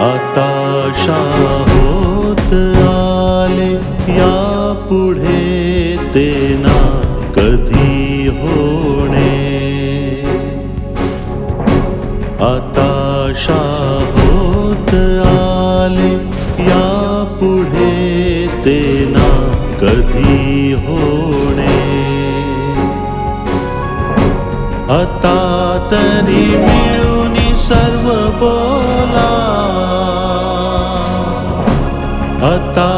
आताशा होत आले या पुढे ते ना कधी होणे. आताशा होत आले या पुढे ते ना कधी होणे. आता तरी मिळून सर्व बोला. आता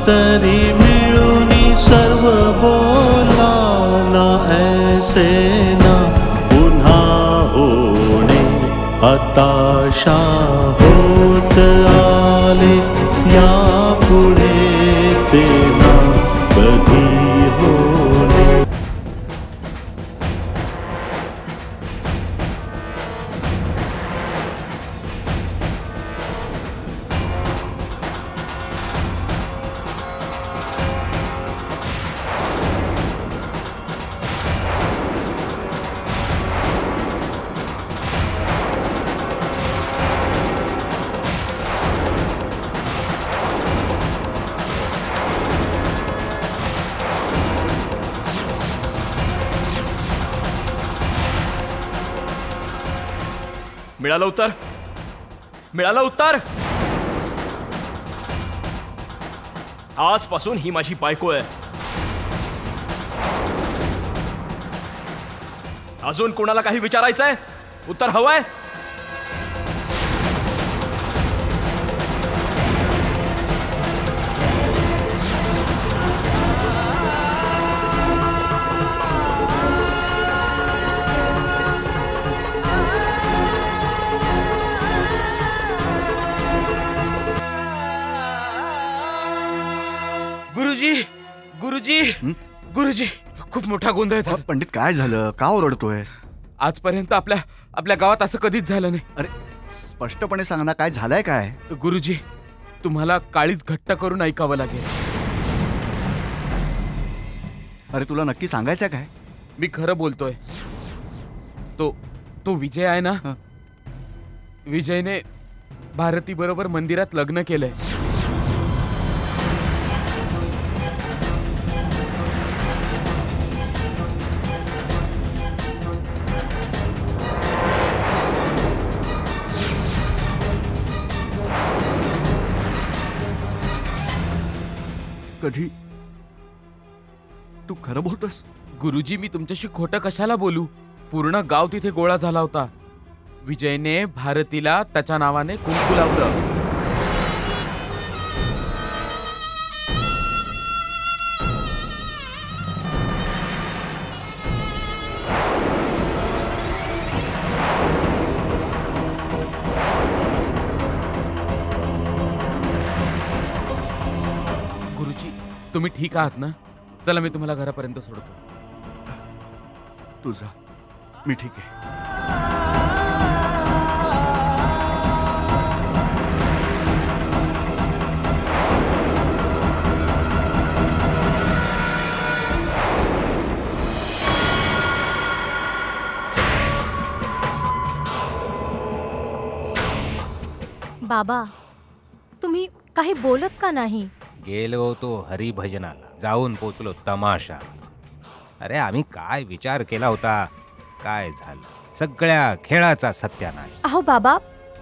तरी मिळून सर्व बोला ना ऐसे ना पुन्हा होणे. हताशा होत आले या पुढे ते ना कधी होणे. मिळालं उत्तर? मिळालं उत्तर? आजपासून ही माझी बायको आहे. अजून कोणाला काही विचारायचंय? उत्तर हवंय? गुरुजी, गुरुजी, खूप मोठा गोंधळ झाला. पंडित, काय झालं? का ओरडतोय? आजपर्यंत आपल्या गावात असं कधीच झालं नाही. अरे स्पष्टपणे सांग ना, काय झालंय काय? गुरुजी, तुम्हाला काळीच घट्ट करून ऐकावं लागेल. अरे तुला नक्की सांगायचं काय? मी खरं बोलतोय. तो विजय आहे ना, विजयने भारती बरोबर मंदिरात लग्न केलंय. कधी? तू खरं बोलतोस? गुरुजी, मी तुमच्याशी खोटं कशाला बोलू? पूर्ण गाव तिथे गोळा झाला होता. विजयने भारतीला त्याच्या नावाने कुंकू लावलं. गुरुजी, तुम्ही ठीक आहात ना? चला, मी तुम्हाला घरापर्यंत सोडतो. तुझा मी ठीक आहे. बाबा, तुम्ही काही बोलत का नाही? गेलो होतो हरिभजनाला, जाऊन पोचलो तमाशा. अरे आम्ही काय विचार केला होता, काय झालं? सगळ्या खेळाचा सत्यानाश. अहो बाबा,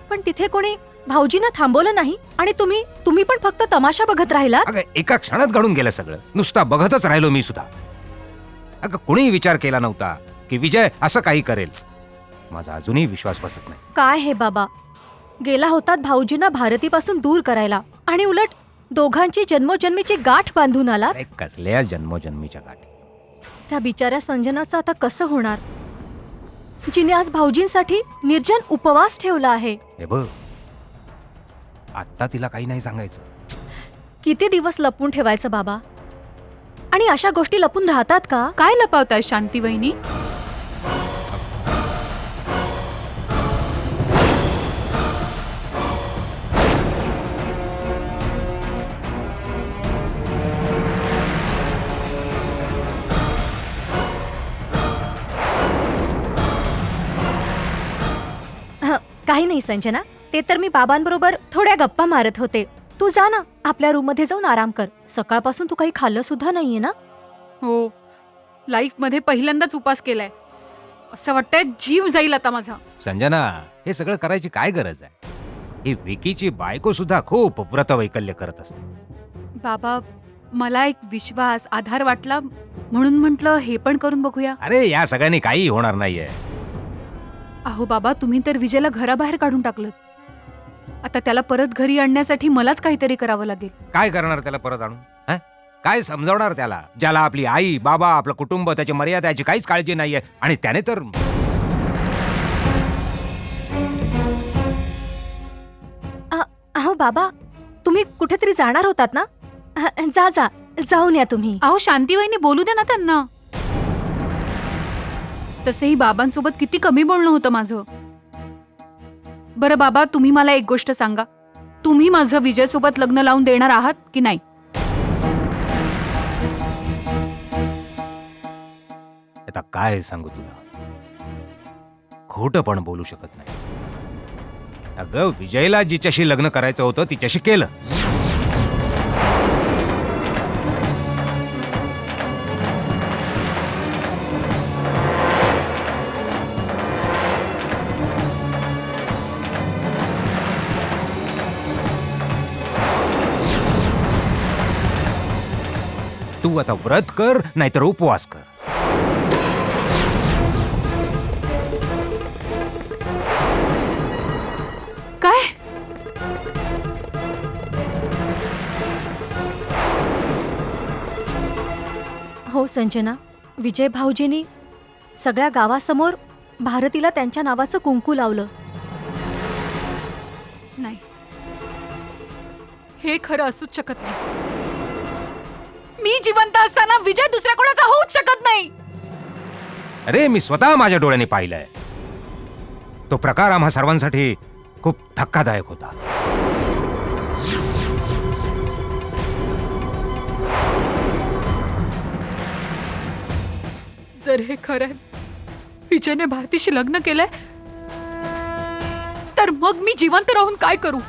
पण तिथे कोणी भाऊजींना थांबवलं नाही आणि तुम्ही पण फक्त तमाशा बघत राहिलात? अगं एका क्षणात घडून गेलं सगळं. नुसता बघतच राहिलो मी सुद्धा. अगं कोणीही विचार केला नव्हता की विजय असं काही करेल. माझा अजूनही विश्वास बसत नाही. काय हे बाबा, गेला होतात भाऊजींना भारतीपासून दूर करायला आणि उलट दोघांची जन्मोजन्मीची गाठ बांधून आलात. अरे कसल्या जन्मोजन्मीच्या गाठी. त्या बिचाऱ्या संजनाचं आता कसं होणार, जिने आज भाऊजींसाठी निर्जन उपवास ठेवला आहे? हे बघ, आता तिला काही नाही सांगायचं. किती दिवस लपून ठेवायचं बाबा? आणि अशा गोष्टी लपून राहतात का? काय लपवताय शांती वहिनी? काही नाही संजना, ते तर मी बाबांबरोबर थोड्या गप्पा मारत होते. तू जा ना, आपल्या रूम मध्ये जाऊन आराम कर. सकाळपासून तू काही खाल्लं सुद्धा नाहीये ना? हो, लाईफ मध्ये पहिल्यांदाच उपास केलाय. असं वाटतंय जीव जाईल आता माझा. संजना, हे सगळं करायची काय गरज आहे? ही विकीची बायको सुद्धा खूप व्रतवैकल्य करत असते. बाबा, मला एक विश्वास, आधार वाटला म्हणून म्हटलं हे पण करून बघूया. अरे या सगळ्यांनी काही होणार नाहीये. अहो बाबा, तुम्ही तर विजयला घराबाहेर काढून टाकलं. आता त्याला परत घरी आणण्यासाठी मलाच काहीतरी करावं लागेल. काय करणार त्याला परत आणून? हं? काय समजावणार त्याला, ज्याला आपली आई, बाबा, आपलं कुटुंब, त्याची मर्यादा याची काहीच काळजी नाहीये, आणि त्याने तर अहो बाबा, तुम्ही कुठेतरी जाणार होतात ना? जा जा, जाऊन या तुम्ही. अहो शांतीबाईंनी बोलू दे ना त्यांना. तसेही बाबांसोबत किती कमी बोलणं होतं माझं. बरं बाबा, तुम्ही मला एक गोष्ट सांगा, तुम्ही माझं विजयसोबत लग्न लावून देणार आहात की नाही? आता काय सांगू तुला, खोटं पण बोलू शकत नाही. अगं, विजयला जिच्याशी लग्न करायचं होतं तिच्याशी केलं. तू आता व्रत कर, नाहीतर उपवास कर. काय? हो संजना, विजय भाऊजींनी सगळ्या गावासमोर भारतीला त्यांच्या नावाचं कुंकू लावलं. नाही, हे खरं असूच शकत नाही. मी जिवंत असताना विजय दुसऱ्या कोणाचा होऊच शकत नाही. अरे, मी स्वतः माझ्या डोळ्यांनी पाहिलंय. तो प्रकार आम्हा सर्वांसाठी खूप धक्कादायक होता. जर हे खरं आहे, विजयने भारतीशी लग्न केलंय, तर मग मी जिवंत राहून काय करू?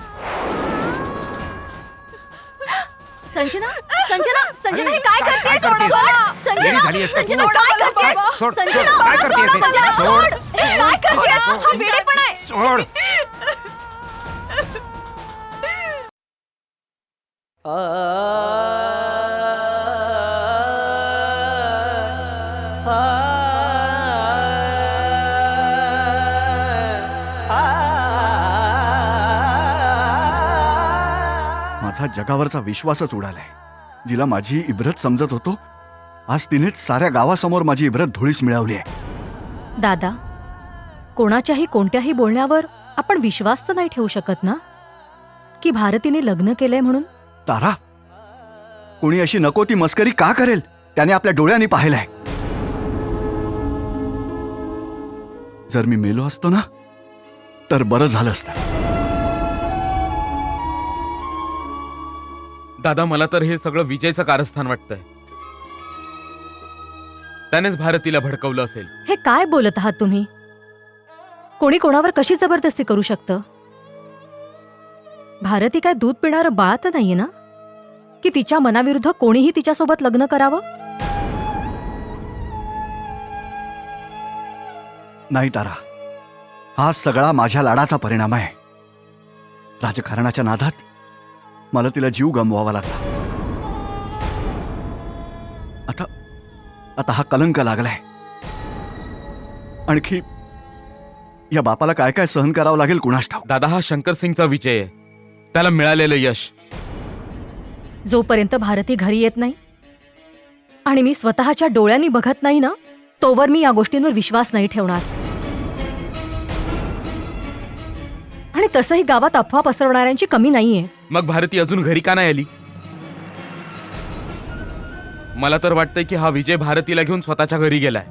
संजना, संजना, संजना, हे काय काय करतेस? करतेस? सोड! संजना, वेडी झाली आहेस का तू? संजना, काय करतेस? सोड, संजना, सोड, काय करतेस हे? संजना, सोड. सोड! हे काय करतेस? हा वेडेपणा आहे. सोड. माझा जगावरचा विश्वासच उडालाय. जिला माझी इब्रत समजत होतो, आज तिनेच साऱ्या गावासमोर माझी इब्रत धुळीस मिळवली आहे. दादा, कोणाच्याही कोणत्याही बोलण्यावर आपण विश्वास तर नाही ठेवू शकत ना, की भारतीने लग्न केलंय म्हणून. तारा, कोणी अशी नको ती मस्करी का करेल? त्याने आपल्या डोळ्यांनी पाहिलंय. जर मी मेलो असतो ना, तर बरं झालं असतं. दादा, मला तर हे सगळं विजयचं कारस्थान वाटतंय. त्यानेच भारतीला भडकवलं असेल. हे काय बोलत आहात तुम्ही? कोणी कोणावर कशी जबरदस्ती करू शकतं? भारती काय दूध पिणारं बाळ तर नाहीये ना, की तिच्या मनाविरुद्ध कोणीही तिच्यासोबत लग्न करावं? नाही तारा, हा सगळा माझ्या लाडाचा परिणाम आहे. राजकारणाच्या नादात मला तिला जीव गमवावा लागला. आता आता हा कलंक लागलाय. आणखी या बापाला काय काय सहन करावं लागेल कुणास ठाऊक. दादा, हा शंकर सिंगचा विजय आहे. त्याला मिळालेलं यश. जोपर्यंत भारती घरी येत नाही आणि मी स्वतःच्या डोळ्यांनी बघत नाही ना, तोवर मी या गोष्टींवर विश्वास नाही ठेवणार. आणि तसंही गावात अफवा पसरवणाऱ्यांची कमी नाहीये. मग भारती अजून घरी का नाही आली? मला तर वाटतंय की हा विजय भारतीला घेऊन स्वतःच्या घरी गेलाय.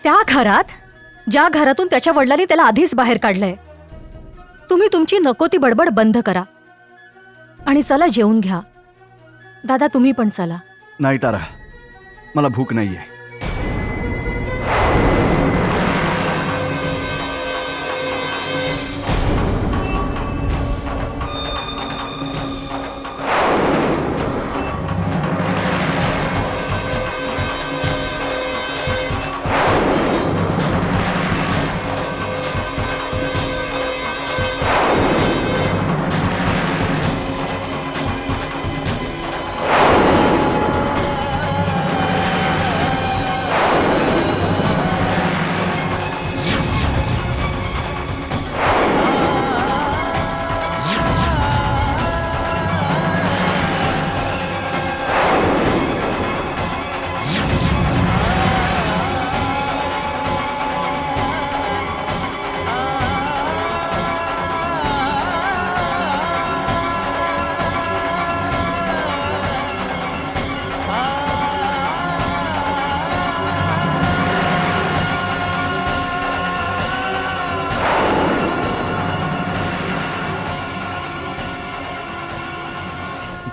त्या घरात, ज्या घरातून त्याच्या वडिलांनी त्याला आधीच बाहेर काढलंय. तुम्ही तुमची नको ती बडबड बंद करा आणि चला जेवून घ्या. दादा, तुम्ही पण चला. नाही तारा, मला भूक नाहीये.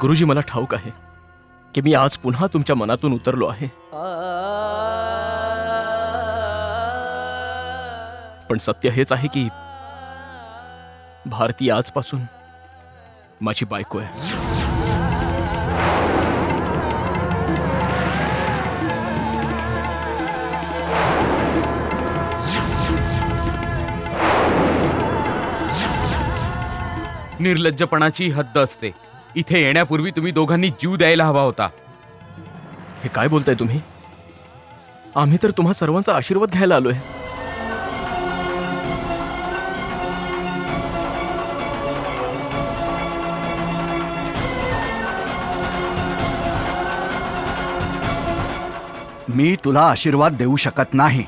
गुरुजी, मला ठाऊक आहे की मी आज पुन्हा तुमच्या मनातून उतरलो आहे. पण सत्य हेच आहे की भारती आजपासून माझी बायको आहे. निर्लज्जपणाची हद्द असते. इथे येण्यापूर्वी तुम्ही दोघांनी जीव द्यायला हवा होता. हे काय बोलताय तुम्ही? आम्ही तर तुम्हा सर्वांचा आशीर्वाद घ्यायला आलोय. मी तुला आशीर्वाद देऊ शकत नाही.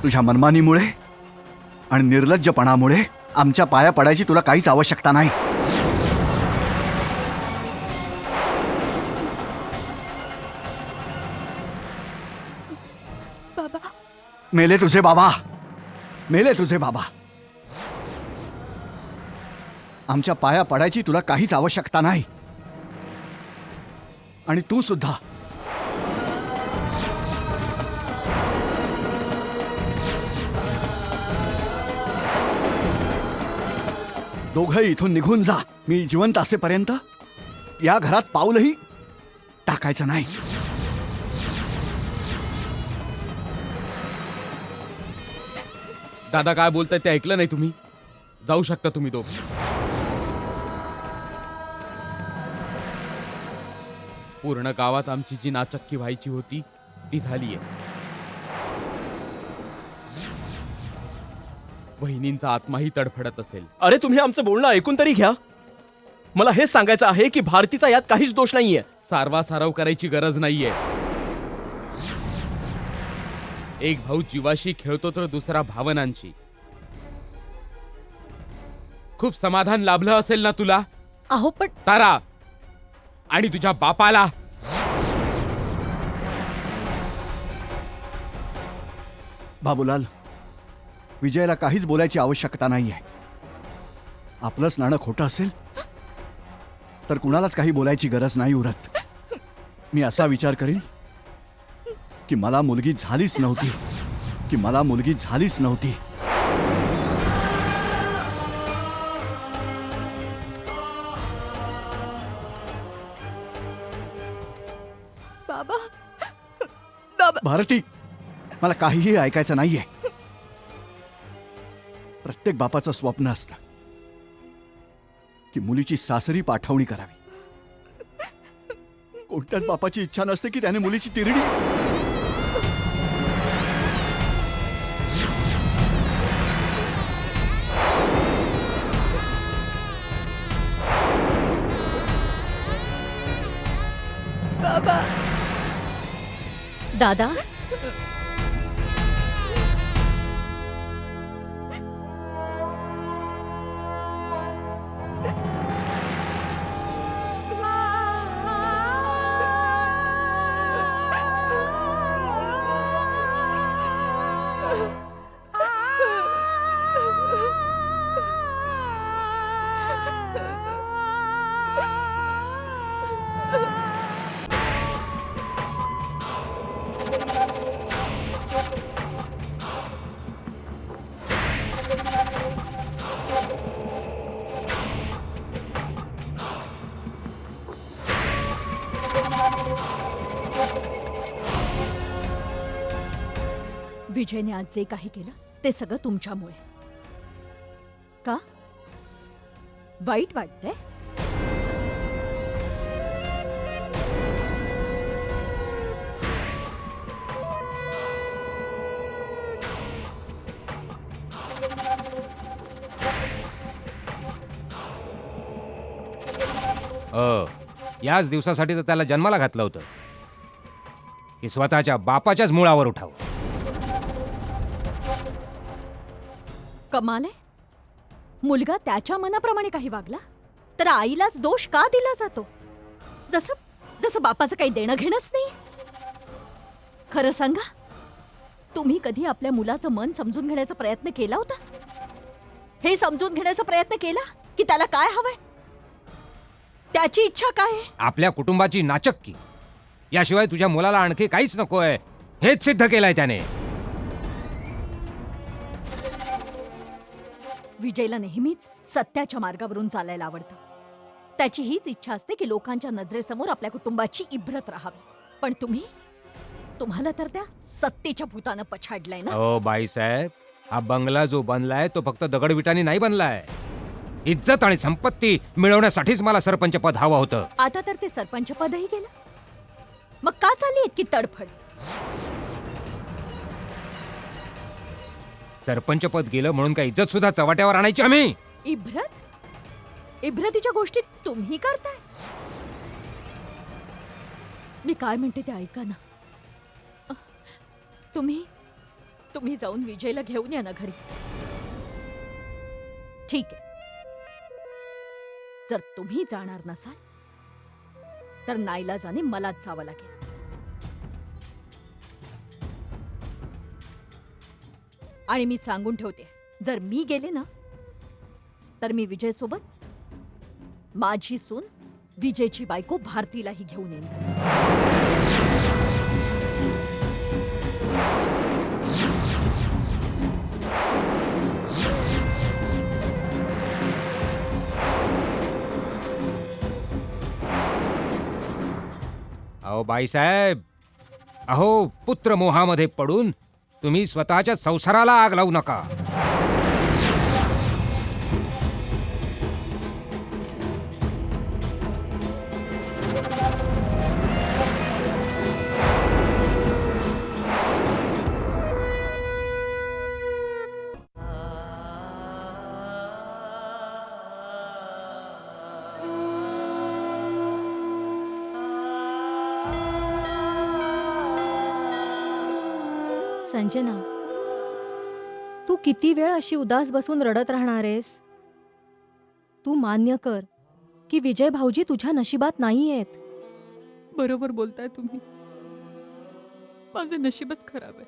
तुझ्या मनमानीमुळे आणि निर्लज्जपणामुळे आमच्या पाया पडायची तुला काहीच आवश्यकता नाही. मेले तुझे बाबा, मेले तुझे बाबा. आमच्या पाया पडायची तुला काहीच आवश्यकता नाही. आणि तू सुद्धा. दोघंही इथून निघून जा. मी जिवंत असेपर्यंत या घरात पाऊलही टाकायचं नाही. दादा काय बोलताय ते ऐकलं नाही तुम्ही? जाऊ शकता तुम्ही दोघ. पूर्ण गावात आमची जी नाचक्की व्हायची होती ती झालीये. वहिनींचा आत्माही तडफडत असेल. अरे तुम्ही आमचं बोलणं ऐकून तरी घ्या. मला हेच सांगायचं आहे की भारतीचा यात काहीच दोष नाहीये. सारवासारव करायची गरज नाहीये. एक भाऊ जीवाशी खेळतो तर दुसरा भावनांची. खूप समाधान लाभलं असेल ना तुला अहो पण तारा आणि तुझ्या बापाला. बाबूलाल, विजयला काहीच बोलायची आवश्यकता नाहीये. आपलंच नाणं खोटं असेल तर कुणालाच काही बोलायची गरज नाही उरत. मी असा विचार करीन की मला मुलगी झालीच नव्हती. बाबा, बाबा, भारती, मला काहीही ऐकायचं नाहीये. प्रत्येक बापाचं स्वप्न असतं की मुलीची सासरी पाठवणी करावी. कोणत्याच बापाची इच्छा नसते की त्याने मुलीची तिरडी. बाबा, दादा, विजयने आज जे काही केलं ते सगळं तुमच्यामुळे. का वाईट वाटतंय? याच दिवसासाठी तर त्याला जन्माला घातलं होतं की स्वतःच्या बापाच्याच मुळावर उठावं. कमाल आहे. मुलगा त्याच्या मनाप्रमाणे काही वागला तर आईलाच दोष का दिला जातो? जसं जसं बापाचं काही देणं घेणंच नाही. खरं सांगा, तुम्ही कधी आपल्या मुलाचं मन समजून घेण्याचा प्रयत्न केला होता? हे समजून घेण्याचा प्रयत्न केला की त्याला काय हवंय, त्याची इच्छा काय आहे? आपल्या कुटुंबाची नाचक्की, याशिवाय तुझ्या मुलाला आणखी काहीच नकोय हेच सिद्ध केलंय त्याने. विजयला नेहमीच सत्याच्या मार्गावरून चालायला आवडतं. त्याची हीच इच्छा असते की लोकांच्या नजरेसमोर आपल्या कुटुंबाची इब्रत राहावी. पण तुम्हाला तर त्या सत्तेच्या भूतानं पछाडलंय ना. हो बाईसाहेब, हा बंगला जो बनलाय तो फक्त दगडविटांनी नाही बनलाय. इज्जत आणि संपत्ती मिळवण्यासाठीच मला सरपंच पद हवं होतं. आता तर ते सरपंच पदही गेलं. मग का चालली इतकी तडफड? सरपंच पद गेलं म्हणून काय इज्जत सुद्धा चव्हाट्यावर आणायची आम्ही? इब्रतीच्या गोष्टी तुम्ही करताय. मी काय म्हणते ते ऐका ना. तुम्ही जाऊन विजयला घेऊन या ना घरी. ठीक आहे, जर तुम्ही जाणार नसाल तर नाईलाजाने मलाच जावं लागेल. आणि मी सांगून ठेवते, जर मी गेले ना तर मी विजय सोबत माझी सून विजयची बायको भारतीलाही घेऊन येईन. अहो बाईसाहेब, अहो पुत्र मोहामध्ये पडून तुम्ही स्वतःच्या संसाराला आग लावू नका. संजना, तू किती वेळ अशी उदास बसून रडत राहणार आहेस? तू मान्य कर की विजय भाऊजी तुझ्या नशिबात नाहीयेत. बरोबर बोलताय तुम्ही. माझं नशीबच खराब आहे.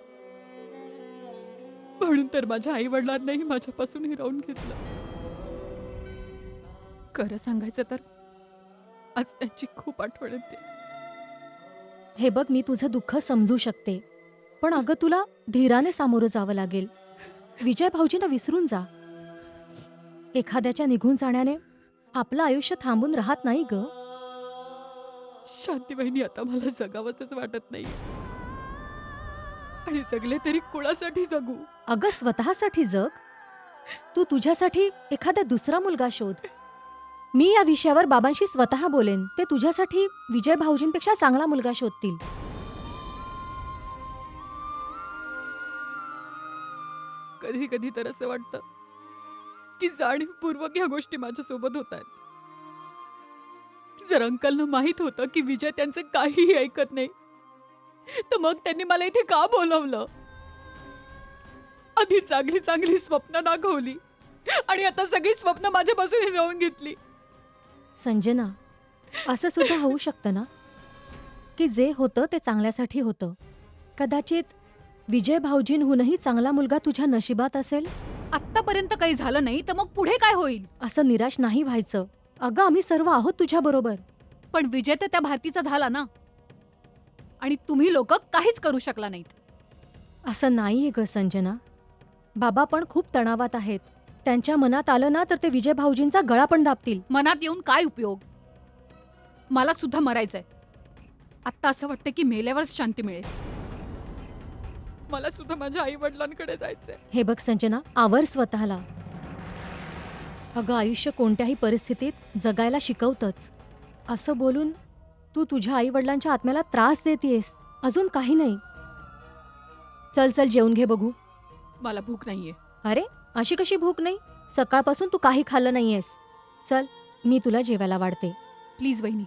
म्हणून तर माझ्या आई वडिलांनाही माझ्यापासून हिरावून घेतलं. खरं सांगायचं तर आज त्यांची खूप आठवण येते. हे बघ, मी तुझं दुःख समजू शकते, पण अगं तुला धीराने सामोरं जावं लागेल. विजय भाऊजींना विसरून जा. एखाद्याच्या निघून जाण्याने आपलं आयुष्य थांबून राहत नाही ग. शांती बहिणी, आता मला जगावंसच वाटत नाही. आणि जगले तरी कुणासाठी जगू? अगं स्वतःसाठी जग. तू तुझ्यासाठी एखादा दुसरा मुलगा शोध. मी या विषयावर बाबांशी स्वतः बोलेन. ते तुझ्यासाठी विजय भाऊजींपेक्षा चांगला मुलगा शोधतील. कधी कधी तर असं वाटतं की जाणीवपूर्वक ह्या गोष्टी माझ्यासोबत होत आहेत. जर अंकलनं माहित होतं की विजय त्यांचं काहीही ऐकत नाही, तर मग त्यांनी मला इथे का बोलवलं? आधी चांगली चांगली स्वप्न दाखवली आणि आता सगळी स्वप्न माझ्यापासून हिरावून घेतली. संजना, असं सुद्धा होऊ शकतं ना की जे होतं ते चांगल्यासाठी होतं. कदाचित विजय भाऊजींहूनही चांगला मुलगा तुझ्या नशिबात असेल. आत्तापर्यंत काही झालं नाही तर मग पुढे काय होईल? असं निराश नाही व्हायचं. अगं, आम्ही सर्व आहोत तुझ्या बरोबर. पण विजय तर त्या भारतीचा झाला ना, आणि तुम्ही लोक काहीच करू शकला नाहीत. असं नाहीये ग संजना. बाबा पण खूप तणावात आहेत. त्यांच्या मनात आलं ना तर ते विजय भाऊजींचा गळा पण दाबतील. मनात येऊन काय उपयोग? मला सुद्धा मरायचंय. आत्ता असं वाटतं की मेल्यावरच शांती मिळेल. मला सुद्धा माझ्या आई वडिलांकडे जायचंय. हे बघ संजना, आवर स्वतःला. अगं, आयुष्य कोणत्याही परिस्थितीत जगायला शिकवतच. असं बोलून तू तुझ्या आई वडिलांच्या आत्म्याला त्रास देतेयस. अजून काही नाही. चल चल, जेवून घे बघू. मला भूक नाहीये. अरे, अशी कशी भूक नाही? सकाळपासून तू काही खाल्लं नाहीयेस. चल, मी तुला जेवायला वाढते. प्लीज वहिनी,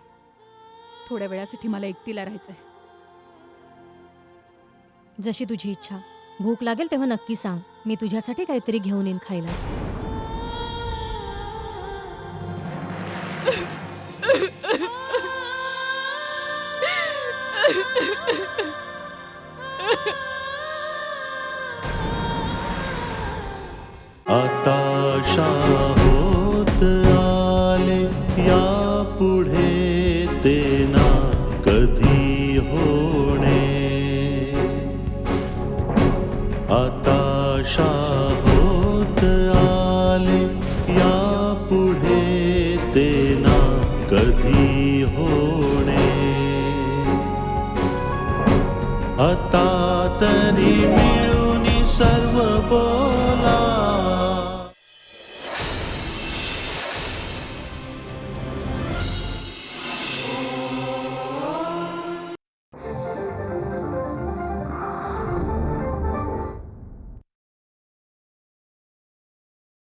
थोड्या वेळासाठी मला एकटीला राहायचंय. जशी तुझी इच्छा. भूक लागेल तेव्हा नक्की सांग. मी तुझ्यासाठी काहीतरी घेऊन येईन खायला. आता पुढे ते ना कधी होणे. आता होत आले या पुढे ते ना कधी होणे. आता तरी मिळून सर्व